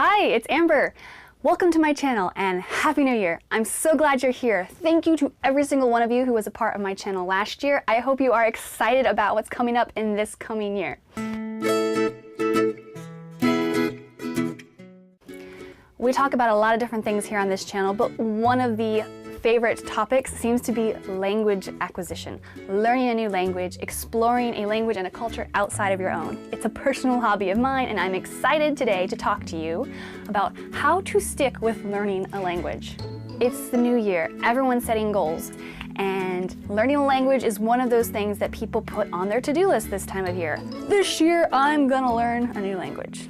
Hi, it's Amber. Welcome to my channel and Happy New Year. I'm so glad you're here. Thank you to every single one of you who was a part of my channel last year. I hope you are excited about what's coming up in this coming year. We talk about a lot of different things here on this channel, but one of the favorite topics seems to be language acquisition, learning a new language, exploring a language and a culture outside of your own. It's a personal hobby of mine, and I'm excited today to talk to you about how to stick with learning a language. It's the new year, everyone's setting goals, and learning a language is one of those things that people put on their to-do list this time of year. This year, I'm gonna learn a new language.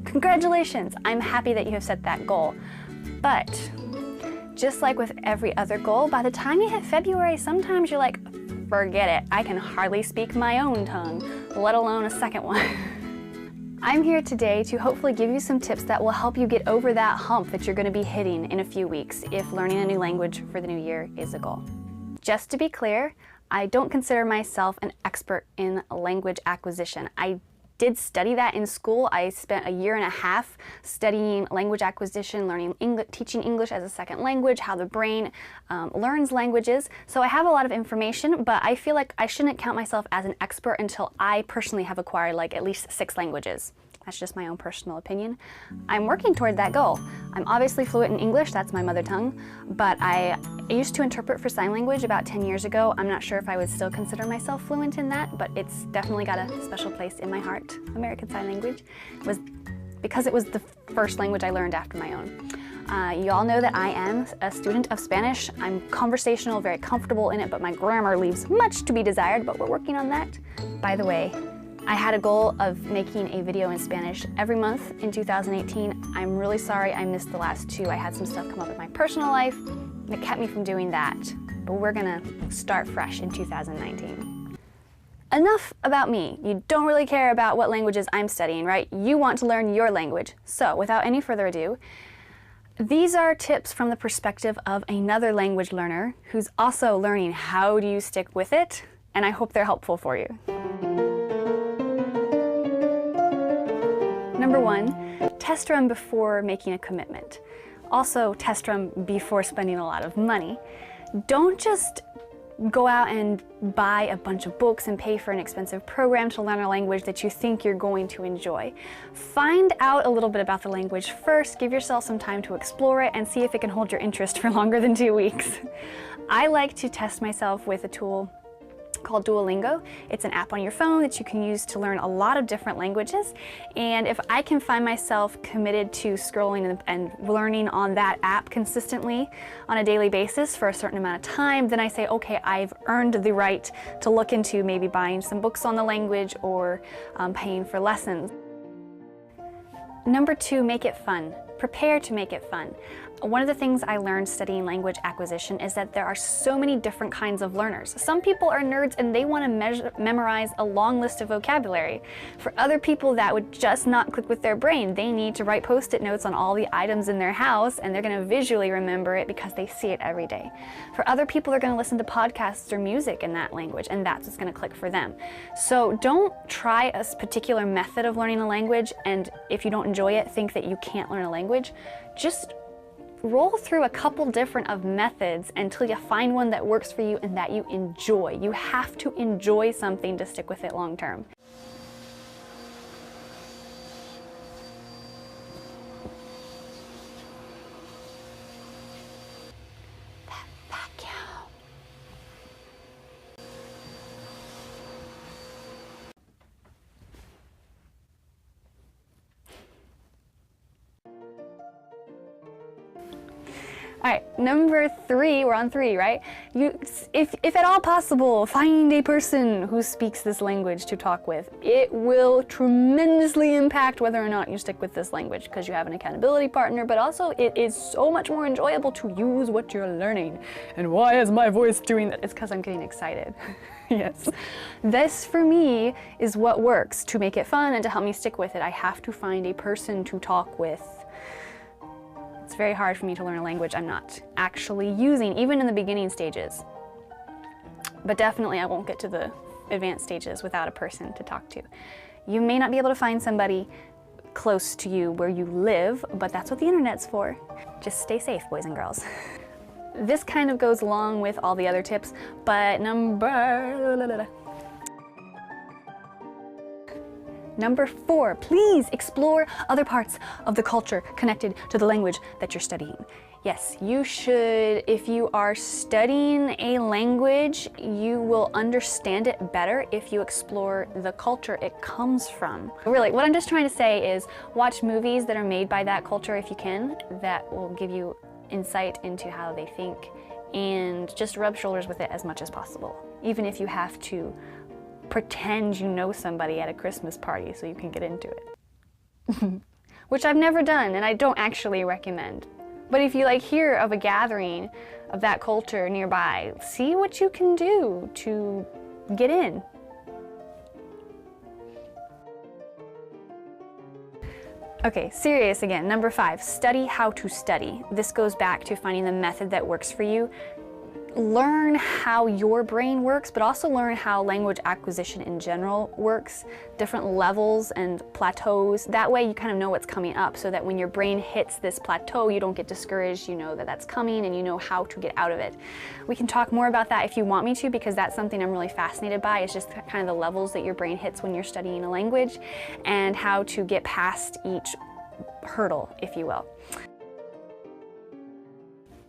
Congratulations, I'm happy that you have set that goal, but just like with every other goal, by the time you hit February, sometimes you're like, forget it, I can hardly speak my own tongue, let alone a second one. I'm here today to hopefully give you some tips that will help you get over that hump that you're going to be hitting in a few weeks if learning a new language for the new year is a goal. Just to be clear, I don't consider myself an expert in language acquisition. I did study that in school. I spent a year and a half studying language acquisition, learning teaching English as a second language, how the brain learns languages. So I have a lot of information, but I feel like I shouldn't count myself as an expert until I personally have acquired like at least 6 languages. That's just my own personal opinion. I'm working toward that goal. I'm obviously fluent in English, that's my mother tongue, but I used to interpret for sign language about 10 years ago. I'm not sure if I would still consider myself fluent in that, but it's definitely got a special place in my heart. American Sign Language was because it was the first language I learned after my own. You all know that I am a student of Spanish. I'm conversational, very comfortable in it, but my grammar leaves much to be desired, but we're working on that. By the way, I had a goal of making a video in Spanish every month in 2018. I'm really sorry I missed the last 2. I had some stuff come up in my personal life that kept me from doing that, but we're gonna start fresh in 2019. Enough about me. You don't really care about what languages I'm studying, right? You want to learn your language. So without any further ado, these are tips from the perspective of another language learner who's also learning how do you stick with it, and I hope they're helpful for you. Number 1, test run before making a commitment. Also, test run before spending a lot of money. Don't just go out and buy a bunch of books and pay for an expensive program to learn a language that you think you're going to enjoy. Find out a little bit about the language first, give yourself some time to explore it, and see if it can hold your interest for longer than 2 weeks. I like to test myself with a tool called Duolingo. It's an app on your phone that you can use to learn a lot of different languages, and if I can find myself committed to scrolling and learning on that app consistently on a daily basis for a certain amount of time, then I say, okay, I've earned the right to look into maybe buying some books on the language or paying for lessons. Number 2, make it fun. Prepare to make it fun. One of the things I learned studying language acquisition is that there are so many different kinds of learners. Some people are nerds and they want to memorize a long list of vocabulary. For other people, that would just not click with their brain. They need to write post-it notes on all the items in their house, and they're going to visually remember it because they see it every day. For other people, they're going to listen to podcasts or music in that language, and that's what's going to click for them. So don't try a particular method of learning a language, and if you don't enjoy it, think that you can't learn a language. Just roll through a couple different of methods until you find one that works for you and that you enjoy. You have to enjoy something to stick with it long term. That vacuum. All right, number 3, we're on 3, right? If at all possible, find a person who speaks this language to talk with. It will tremendously impact whether or not you stick with this language because you have an accountability partner, but also it is so much more enjoyable to use what you're learning. And why is my voice doing that? It's because I'm getting excited. Yes. This, for me, is what works to make it fun and to help me stick with it. I have to find a person to talk with. It's very hard for me to learn a language I'm not actually using, even in the beginning stages. But definitely I won't get to the advanced stages without a person to talk to. You may not be able to find somebody close to you where you live, but that's what the internet's for. Just stay safe, boys and girls. This kind of goes along with all the other tips, but Number 4, please explore other parts of the culture connected to the language that you're studying. Yes, you should. If you are studying a language, you will understand it better if you explore the culture it comes from. Really, what I'm just trying to say is watch movies that are made by that culture if you can. That will give you insight into how they think, and just rub shoulders with it as much as possible, even if you have to pretend you know somebody at a Christmas party so you can get into it. Which I've never done and I don't actually recommend. But if you hear of a gathering of that culture nearby, see what you can do to get in. Okay, serious again. Number 5, study how to study. This goes back to finding the method that works for you. Learn how your brain works, but also learn how language acquisition in general works, different levels and plateaus. That way you kind of know what's coming up, so that when your brain hits this plateau, you don't get discouraged, you know that that's coming and you know how to get out of it. We can talk more about that if you want me to, because that's something I'm really fascinated by. It's just kind of the levels that your brain hits when you're studying a language and how to get past each hurdle, if you will.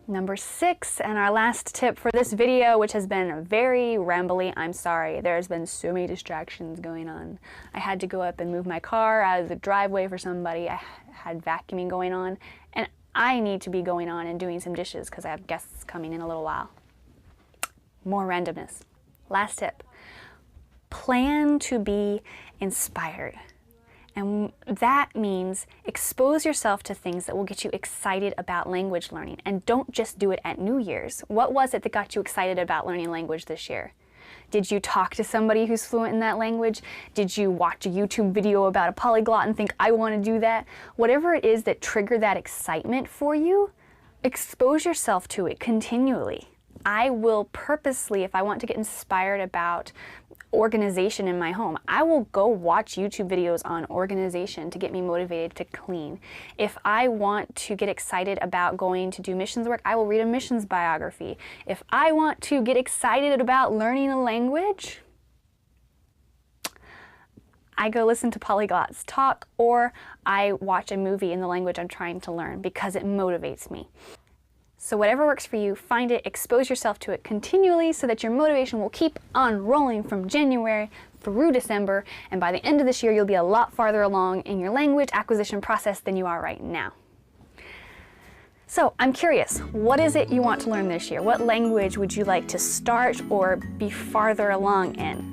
Number 6, and our last tip for this video, which has been very rambly. I'm sorry, there's been so many distractions going on. I had to go up and move my car out of the driveway for somebody. I had vacuuming going on, and I need to be going on and doing some dishes because I have guests coming in a little while. More randomness. Last tip, plan to be inspired. And that means expose yourself to things that will get you excited about language learning, and don't just do it at New Year's. What was it that got you excited about learning language this year? Did you talk to somebody who's fluent in that language? Did you watch a YouTube video about a polyglot and think, I want to do that? Whatever it is that triggered that excitement for you, expose yourself to it continually. I will purposely, if I want to get inspired about organization in my home, I will go watch YouTube videos on organization to get me motivated to clean. If I want to get excited about going to do missions work, I will read a missions biography. If I want to get excited about learning a language, I go listen to polyglots talk, or I watch a movie in the language I'm trying to learn because it motivates me. So whatever works for you, find it, expose yourself to it continually so that your motivation will keep on rolling from January through December, and by the end of this year you'll be a lot farther along in your language acquisition process than you are right now. So I'm curious, what is it you want to learn this year? What language would you like to start or be farther along in?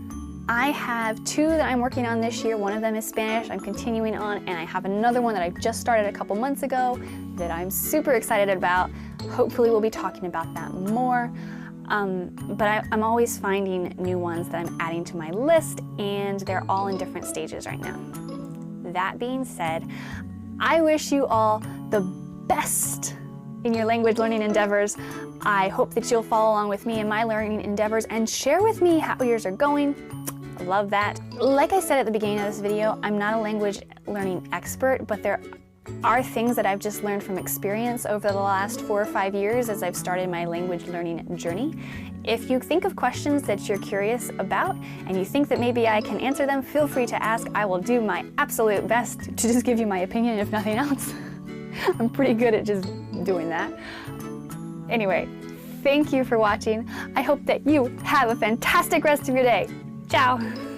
I have 2 that I'm working on this year. One of them is Spanish, I'm continuing on, and I have another one that I've just started a couple months ago that I'm super excited about. Hopefully we'll be talking about that more. But I'm always finding new ones that I'm adding to my list, and they're all in different stages right now. That being said, I wish you all the best in your language learning endeavors. I hope that you'll follow along with me in my learning endeavors and share with me how yours are going. I love that. Like I said at the beginning of this video, I'm not a language learning expert, but there are things that I've just learned from experience over the last 4 or 5 years as I've started my language learning journey. If you think of questions that you're curious about and you think that maybe I can answer them, feel free to ask. I will do my absolute best to just give you my opinion, if nothing else. I'm pretty good at just doing that. Anyway, thank you for watching. I hope that you have a fantastic rest of your day. Ciao!